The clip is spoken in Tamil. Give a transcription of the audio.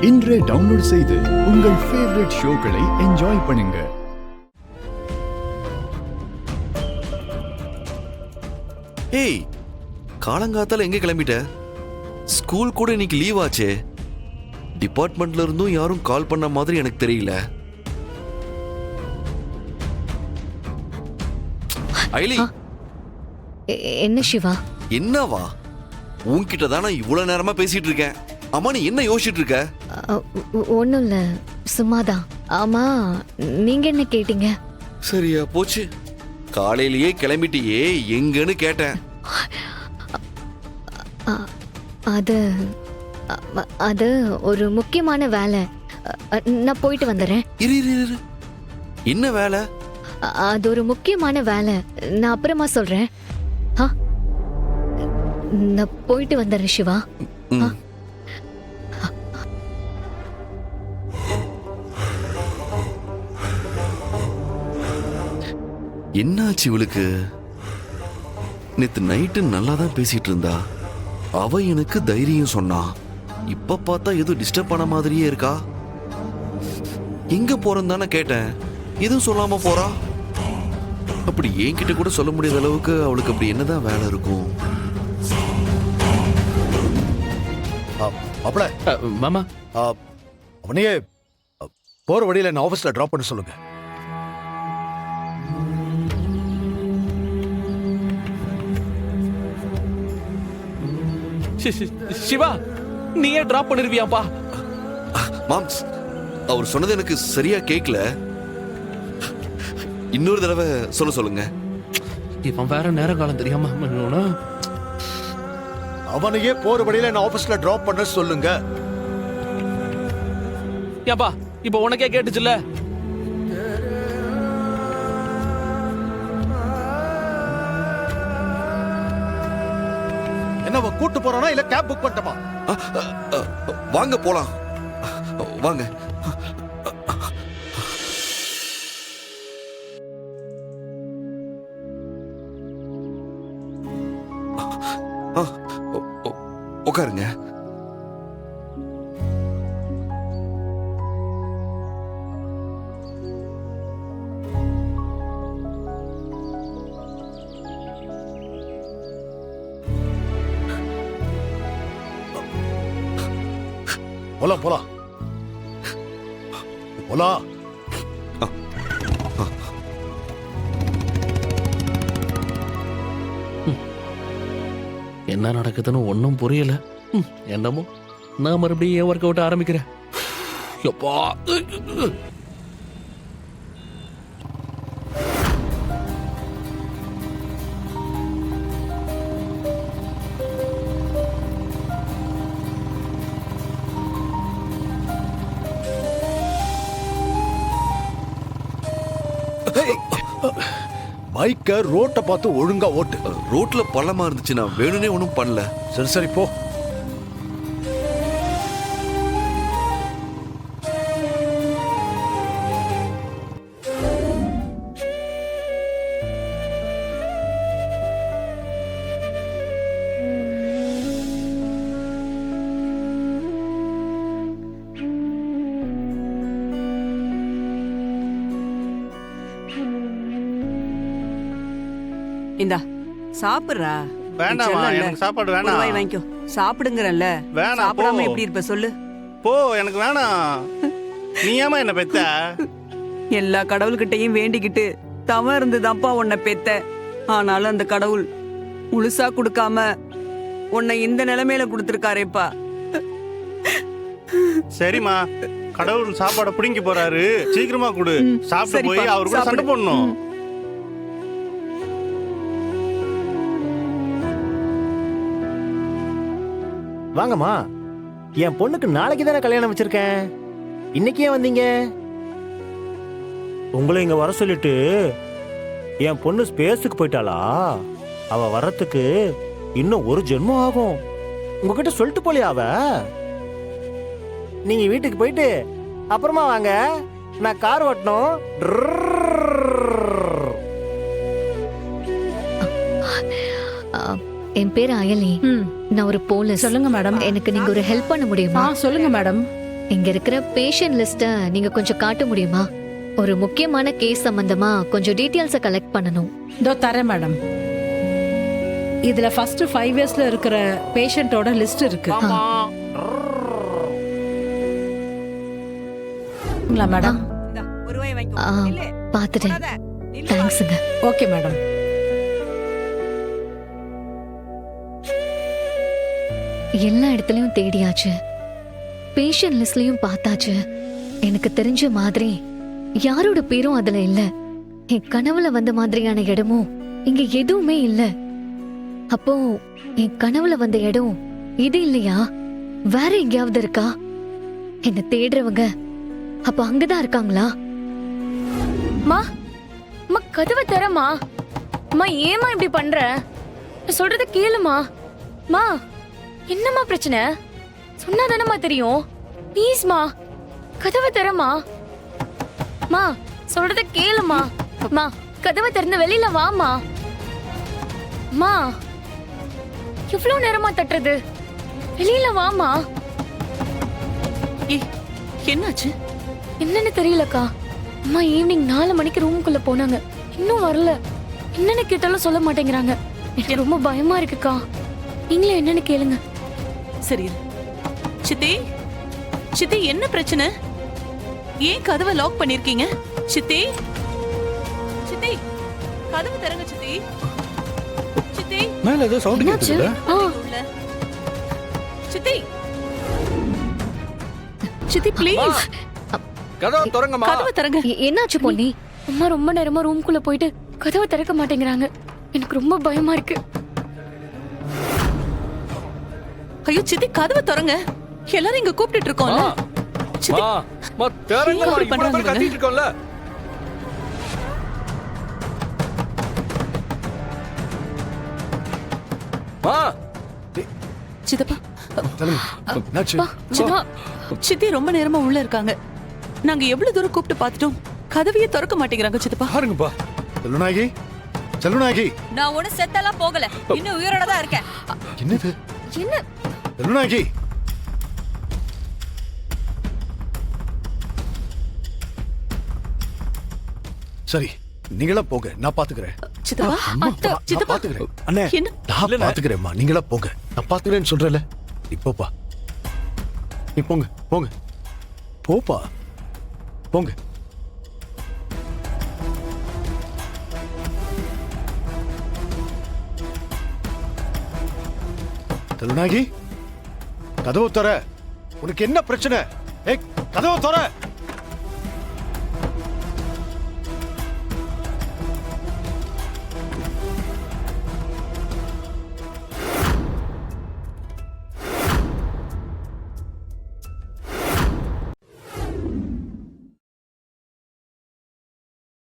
இன்றே டவுன்லோட் செய்து உங்கள் ஃபேவரட் ஷோக்களை என்ஜாய் பண்ணுங்க. ஏய், காலங்காத்தால எங்க கிளம்பிட்ட? ஸ்கூல் கூட இன்னைக்கு லீவ் ஆச்சே. டிபார்ட்மெண்ட்ல இருந்தும் யாரும் கால் பண்ண மாதிரி எனக்கு தெரியல. ஐலி, என்ன சிவா? என்னவா? உன்கிட்ட தான் நான் இவ்வளவு நேரமா பேசிட்டு இருக்கேன். அம்மா, நீ என்ன யோசிச்சுட்டு இருக்க? ஒண்ணும் இல்ல, சும்மாதான். ஆமா, நீங்க என்ன கேட்டீங்க? சரியா போச்சு. காலையிலேயே கிளம்பிட்டியே, எங்கன்னு கேட்டேன். அது அது ஒரு முக்கியமான வேலை. நான் போயிட்டு வந்துடுறேன். இரு இரு இரு. என்ன வேலை? அது ஒரு முக்கியமான வேலை, நான் அப்புறமா சொல்றேன். நான் போயிட்டு வந்துடுறேன் சிவா. என்னாச்சு இவளுக்கு? நேத்து நைட்டு நல்லா தான் பேசிட்டு இருந்தா. அவ எனக்கு தைரியம் சொன்னா. இப்ப பார்த்தா ஏதோ டிஸ்டர்ப் பண்ண மாதிரியே இருக்கா. எங்க போறேன்னு தானே கேட்டேன், எதுவும் சொல்லாம போறா. அப்படி என்கிட்ட கூட சொல்ல முடியாத அளவுக்கு அவளுக்கு அப்படி என்னதான் வேலை இருக்கும்? அப்பல மாமா, அவனையே போற வழியில என்ன ஆபீஸ்ல டிராப் பண்ண சொல்லுங்க. சிவா, நீயே டிராப் பண்ணிருவியாப்பா? மாம்ஸ், அவர் சொன்னது எனக்கு சரியா கேட்கல. இன்னொரு தடவை சொல்லுங்க. இவன் வேற நேர காலம் தெரியாம அவனையே போற வழியில என்ன ஆபீஸ்ல டிராப் பண்ண சொல்லுங்க. ஏப்பா, இப்ப உனக்கே கேட்டுச்சுல்ல? என்ன கூட்டு போறானா இல்ல கேப் புக் பண்ணட்டுமா? வாங்க போலாம், வாங்க. உட்காருங்க. போலாம் போலாம் போலாம். என்ன நடக்குதுன்னு ஒன்னும் புரியல. என்னமோ நான் மறுபடியும் ஒர்க் அவுட் ஆரம்பிக்கிறேன். எப்பா, பைக்க ரோட்டை பார்த்து ஒழுங்கா ஓட்டு. ரோட்ல பள்ளமா இருந்துச்சு, நான் வேணும்னே ஒன்றும் பண்ணல. சரி சரி போ. இந்தா சாப்பிடுறா. வேண்டாமா, எனக்கு சாப்பாடு வேணாம். வாங்கிக்கோ, சாப்பிடுங்கறல்ல. வேணாம், சாப்பிடாம எப்படி இருப்ப சொல்லு? போ, எனக்கு வேணாம். நீ ஏமா என்ன பெத்த? எல்லா கடவுள்கிட்டையும் வேண்டிக்கிட்டு தவம் இருந்துதான்ப்பா உன்னை பெத்த. ஆனாலும் அந்த கடவுள் முழுசா கொடுக்காம உன்னை இந்த நிலைமையில கொடுத்துருக்காரேப்பா. சரிம்மா, கடவுள் சாப்பாடை பிடிங்கி போறாரு, சீக்கிரமா கொடு. சாப்பிட்டு போய் அவரு கூட சண்டை போடணும். வாங்கம்மா, என் பொண்ணுக்கு நாளைக்கு தானே கல்யாணம் வச்சிருக்கேன். இன்னைக்கு ஏன் வந்தீங்க? உங்களை இங்க வர சொல்லிட்டு என் பொண்ணு ஸ்பேஸுக்கு போயிட்டாளா? அவ வர்றதுக்கு இன்னும் ஒரு ஜென்மம் ஆகும். உங்ககிட்ட சொல்லிட்டு போலியா அவ? நீங்க வீட்டுக்கு போயிட்டு அப்புறமா வாங்க, நான் கார் ஓட்டணும். என் பேர் அயலி. நான் ஒரு போலீஸ். சொல்லுங்க மேடம். எனக்கு நீங்க ஒரு ஹெல்ப் பண்ண முடியுமா? சொல்லுங்க மேடம். இங்க இருக்கிற பேஷண்ட் லிஸ்ட நீங்க கொஞ்சம் காட்ட முடியுமா? ஒரு முக்கியமான கேஸ் சம்பந்தமா கொஞ்சம் டீடைல்ஸ கலெக்ட் பண்ணணும். இதோ தரேன் மேடம். இதுல ஃபர்ஸ்ட் 5 இயர்ஸ்ல இருக்கிற பேஷண்டோட லிஸ்ட் இருக்கு. மேடம் இந்தா, ஒரு ரூபாய் வாங்கிக்கோ. ஆ, நில்லு. பாத்துட்டேன். போடாத. நில்லு. தேங்க்ஸுங்க. Okay madam. எல்லா இடத்துலயும் தேடியாச்சு, பேஷண்ட் லிஸ்ட்லயும் பார்த்தாச்சு. எனக்கு தெரிஞ்ச மாதிரி யாரோட பேரும் அதுல இல்ல. என் கனவுல வந்த மாதிரியான இடமும் இங்க எதுவுமே இல்ல. அப்போ என் கனவுல வந்த இடம் இது இல்லையா? வேற எங்கேயாவது இருக்கா? என்ன தேடுறவங்க அப்ப அங்கதான் இருக்காங்களா? மா அம்மா கதவை தரமா? அம்மா ஏமா இப்படி பண்ற? நான் சொல்றத கேளுமா. மா என்னம்மா பிரச்சனை? சொன்னாதானம்மா தெரியும். ப்ளீஸ்மா கதவை தரமா. மா சொல்றத கேளுமா. மா கதவை திறந்து வெளியில வாமா. மா எவ்வளவு நேரமா தட்டுறது? வெளியில வாமா. என்னாச்சு? என்னன்னு தெரியலக்கா. அம்மா ஈவினிங் 4 மணிக்கு ரூமுக்குள்ள போனாங்க, இன்னும் வரல. என்னன்னு கேட்டாலும் சொல்ல மாட்டேங்கிறாங்க. எனக்கு ரொம்ப பயமா இருக்குக்கா. நீங்களே என்னன்னு கேளுங்க. சரி சித்தி, சித்தி என்ன பிரச்சனை? ஏன் கதவை லாக் பண்ணிருக்கீங்க? சித்தி, சித்தி கதவு திறங்க சித்தி. சித்தி மேல ஏதோ சவுண்ட் என்னாச்சு? கேக்குதுல? உள்ள. சித்தி, சித்தி ப்ளீஸ் கதவை திறங்கம்மா. கதவை திறங்க. என்னாச்சு பொன்னி? அம்மா ரொம்ப நேரமா ரூமுக்குள்ள போயிட்டு கதவை திறக்க மாட்டேங்கிறாங்க. எனக்கு ரொம்ப பயமா இருக்கு. ஐயோ சித்தி கதவை திறங்க. எல்லாரும் இங்க கூப்பிட்டுட்டு இருக்கோம்ல. சித்தி திறங்கம்மா. ஏன் அப்படி இவ்வளவு பேர் பண்றாங்க? கத்திட்டு இருக்கோம்ல. மா சித்தப்பா, என்னாச்சு? சித்தப்பா, சித்தி ரொம்ப நேரமா உள்ள இருக்காங்க. நாங்க எவ்வளவு தூரம் கூப்பிட்டு பார்த்துட்டோம், கதவையே திறக்க மாட்டேங்கிறாங்க சித்தப்பா. பாருங்கப்பா. செல்லுநாயகி, செல்லுநாயகி. நான் ஒண்ணு செத்தெல்லாம் போகல, இன்னும் உயிரோட தான் இருக்கேன். என்னது? என்ன? செல்லுநாயகி. சரி, நீங்களா போங்க, நான் பாத்துக்கிறேன். சித்தப்பா, அத்தை, நான் சித்தப்பா, பாத்துக்கிறேன். அண்ணே, என்ன? நான் பாத்துக்கிறேன்மா. நீங்களா போங்க, நான் பாத்துக்கிறேன்னு சொல்றேன்ல. நீ போப்பா. நீ போங்க, போங்க, போப்பா, போங்க. செல்லுநாயகி, கதவு தர. உனக்கு என்ன பிரச்சனை? ஏய், கதவு தர.